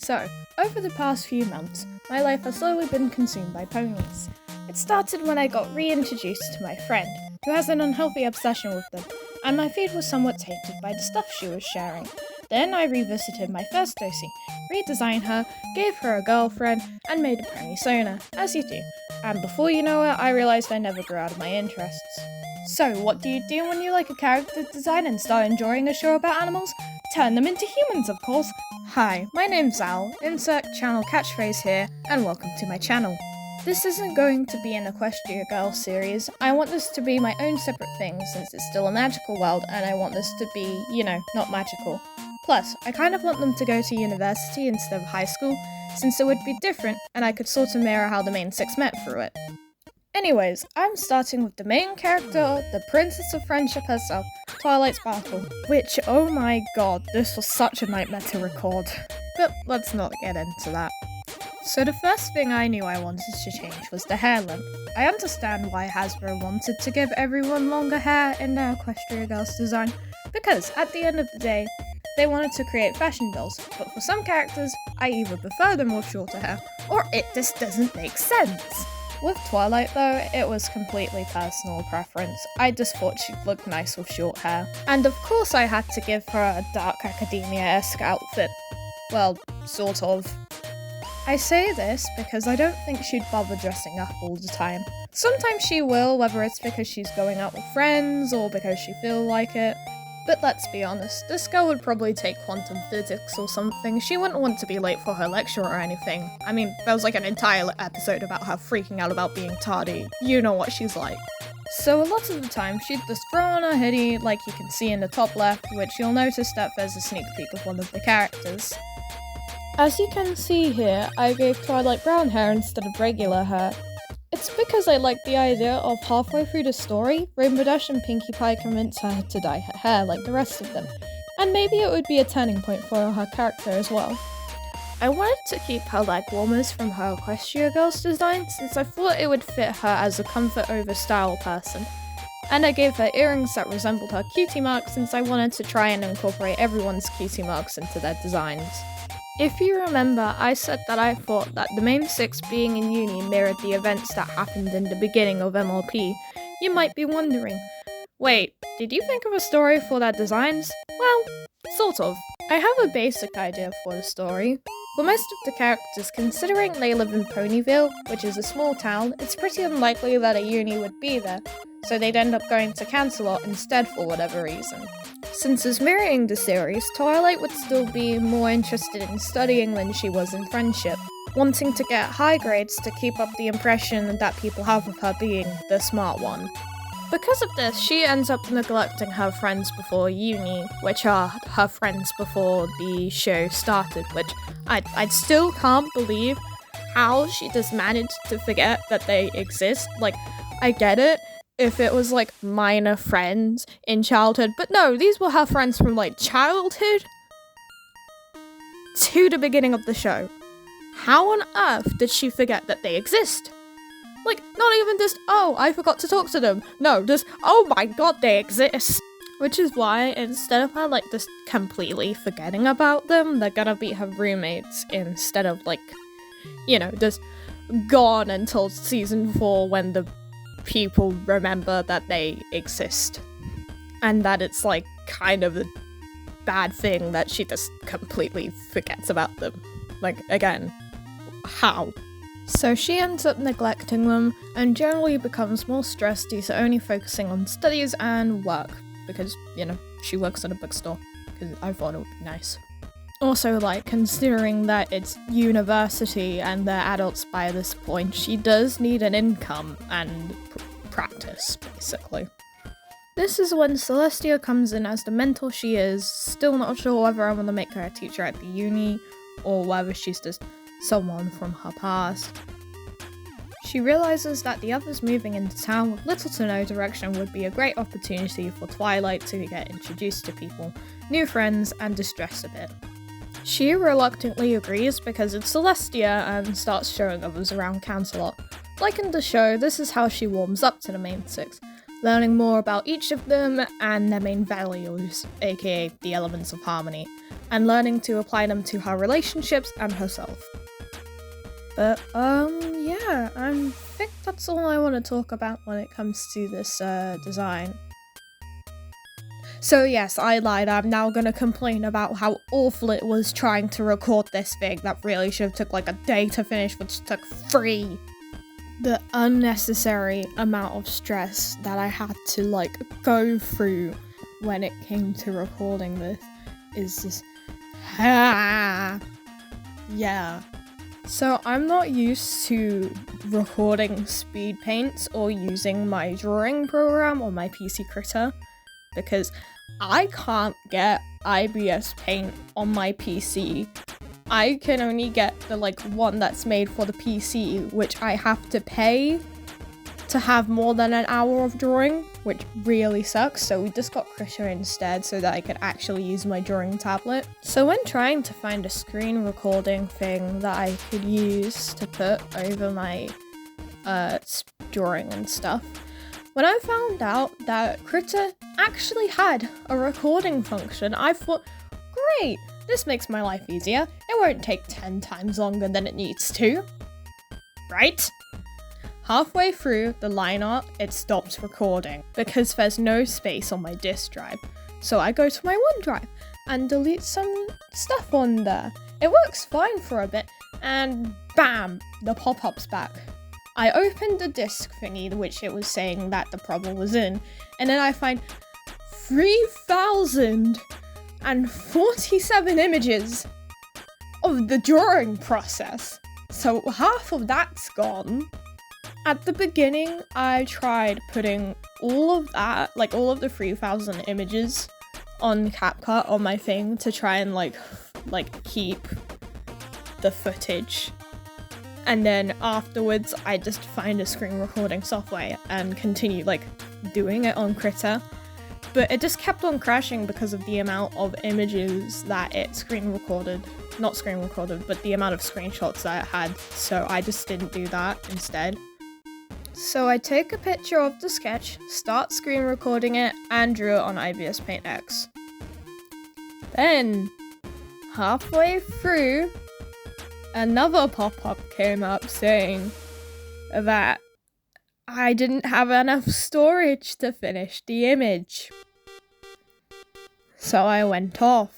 So, over the past few months, my life has slowly been consumed by ponies. It started when I got reintroduced to my friend, who has an unhealthy obsession with them, and my feed was somewhat tainted by the stuff she was sharing. Then I revisited my first Dosi, redesigned her, gave her a girlfriend, and made a pony Sona, as you do. And before you know it, I realised I never grew out of my interests. So, what do you do when you like a character design and start enjoying a show about animals? Turn them into humans, of course! Hi, my name's Al, insert channel catchphrase here, and welcome to my channel. This isn't going to be an Equestria Girl series. I want this to be my own separate thing since it's still a magical world and I want this to be, not magical. Plus, I kind of want them to go to university instead of high school, since it would be different and I could sort of mirror how the main six met through it. Anyways, I'm starting with the main character, the Princess of Friendship herself, Twilight's Battle, which, oh my god, this was such a nightmare to record. But let's not get into that. So the first thing I knew I wanted to change was the hair length. I understand why Hasbro wanted to give everyone longer hair in their Equestria Girls design, because at the end of the day, they wanted to create fashion dolls, but for some characters, I either prefer them with shorter hair, or it just doesn't make sense. With Twilight though, it was completely personal preference. I just thought she'd look nice with short hair. And of course I had to give her a dark academia-esque outfit. Well, sort of. I say this because I don't think she'd bother dressing up all the time. Sometimes she will, whether it's because she's going out with friends or because she feels like it. But let's be honest, this girl would probably take quantum physics or something. She wouldn't want to be late for her lecture or anything. I mean, there was like an entire episode about her freaking out about being tardy. You know what she's like. So a lot of the time, she'd just throw on a hoodie like you can see in the top left, which you'll notice that there's a sneak peek of one of the characters. As you can see here, I gave Twilight brown hair instead of regular hair. It's because I like the idea of halfway through the story, Rainbow Dash and Pinkie Pie convince her to dye her hair like the rest of them, and maybe it would be a turning point for her character as well. I wanted to keep her leg warmers from her Equestria Girls design since I thought it would fit her as a comfort over style person, and I gave her earrings that resembled her cutie marks since I wanted to try and incorporate everyone's cutie marks into their designs. If you remember, I said that I thought that the main six being in uni mirrored the events that happened in the beginning of MLP. You might be wondering, wait, did you think of a story for their designs? Well, sort of. I have a basic idea for the story. For most of the characters, considering they live in Ponyville, which is a small town, it's pretty unlikely that a uni would be there, so they'd end up going to Cancelot instead for whatever reason. Since it's mirroring the series, Twilight would still be more interested in studying than she was in friendship, wanting to get high grades to keep up the impression that people have of her being the smart one. Because of this, she ends up neglecting her friends before uni, which are her friends before the show started, which I still can't believe how she just managed to forget that they exist. Like, I get it if it was like minor friends in childhood, but no, these were her friends from like childhood to the beginning of the show. How on earth did she forget that they exist? Like, not even just, oh, I forgot to talk to them. No, just, oh my god, they exist. Which is why, instead of her, like, just completely forgetting about them, they're gonna be her roommates instead of, like, just gone until season 4 when the people remember that they exist. And that it's, like, kind of a bad thing that she just completely forgets about them. Like, again, how? So she ends up neglecting them and generally becomes more stressed due to only focusing on studies and work because, she works at a bookstore because I thought it would be nice. Also, like, considering that it's university and they're adults by this point, she does need an income and practice, basically. This is when Celestia comes in as the mentor she is, still not sure whether I want to make her a teacher at the uni or whether she's just someone from her past. She realizes that the others moving into town with little to no direction would be a great opportunity for Twilight to get introduced to people, new friends, and distress a bit. She reluctantly agrees because it's Celestia and starts showing others around Cancelot. Like in the show, this is how she warms up to the main six, learning more about each of them and their main values, aka the elements of harmony, and learning to apply them to her relationships and herself. But, yeah, I think that's all I want to talk about when it comes to this, design. So yes, I lied. I'm now gonna complain about how awful it was trying to record this thing that really should have took like a day to finish, which took 3. The unnecessary amount of stress that I had to like go through when it came to recording this is just yeah. So I'm not used to recording speed paints or using my drawing program or my PC Critter because I can't get IBS Paint on my PC. I can only get the one that's made for the PC, which I have to pay to have more than an hour of drawing, which really sucks. So we just got Critter instead so that I could actually use my drawing tablet. So when trying to find a screen recording thing that I could use to put over my drawing and stuff, when I found out that Critter actually had a recording function, I thought, great, this makes my life easier. It won't take 10 times longer than it needs to. Right? Halfway through the line art, it stops recording because there's no space on my disk drive. So I go to my OneDrive and delete some stuff on there. It works fine for a bit, and bam, the pop-up's back. I opened the disk thingy, which it was saying that the problem was in, and then I find 3,047 images of the drawing process. So half of that's gone. At the beginning, I tried putting all of that, all of the 3,000 images on CapCut on my thing to try and keep the footage. And then afterwards, I just find a screen recording software and continue doing it on Critter. But it just kept on crashing because of the amount of images that it not screen recorded, but the amount of screenshots that it had. So I just didn't do that instead. So I take a picture of the sketch, start screen recording it, and drew it on IBS Paint X. Then, halfway through, another pop-up came up saying that I didn't have enough storage to finish the image. So I went off.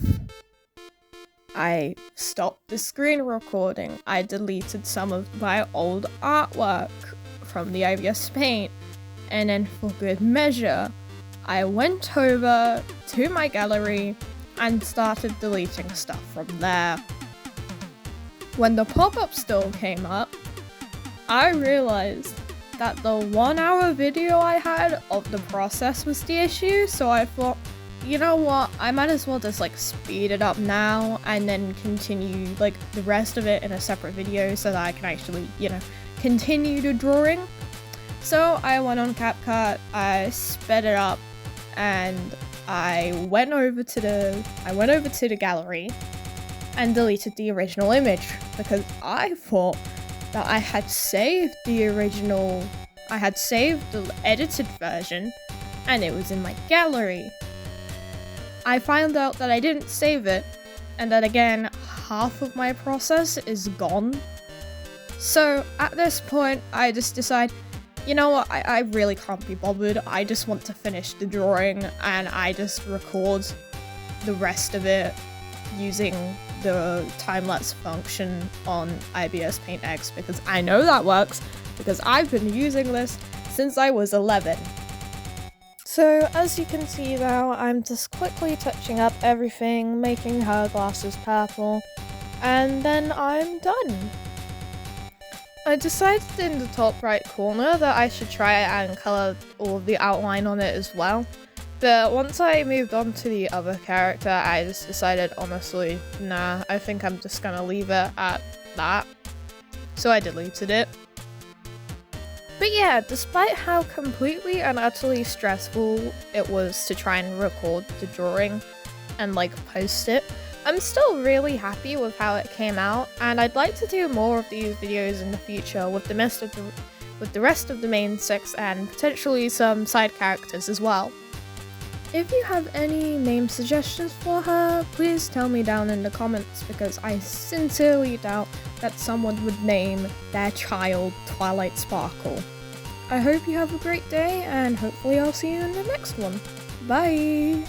I stopped the screen recording. I deleted some of my old artwork from the IBS Paint. And then for good measure, I went over to my gallery and started deleting stuff from there. When the pop-up still came up, I realized that the 1-hour video I had of the process was the issue, so I thought, you know what, I might as well just speed it up now and then continue the rest of it in a separate video so that I can actually, continue the drawing. So I went on CapCut, I sped it up, and I went over to the gallery and deleted the original image because I thought that I had saved the edited version and it was in my gallery. I found out that I didn't save it and that again, half of my process is gone. So at this point, I just decide, you know what, I really can't be bothered. I just want to finish the drawing and I just record the rest of it using the time-lapse function on IBS Paint X because I know that works because I've been using this since I was 11. So as you can see now, I'm just quickly touching up everything, making her glasses purple, and then I'm done. I decided in the top right corner that I should try and colour all of the outline on it as well. But once I moved on to the other character, I just decided, honestly, nah, I think I'm just gonna leave it at that. So I deleted it. But yeah, despite how completely and utterly stressful it was to try and record the drawing and post it, I'm still really happy with how it came out, and I'd like to do more of these videos in the future with the rest of the main 6 and potentially some side characters as well. If you have any name suggestions for her, please tell me down in the comments because I sincerely doubt that someone would name their child Twilight Sparkle. I hope you have a great day and hopefully I'll see you in the next one. Bye!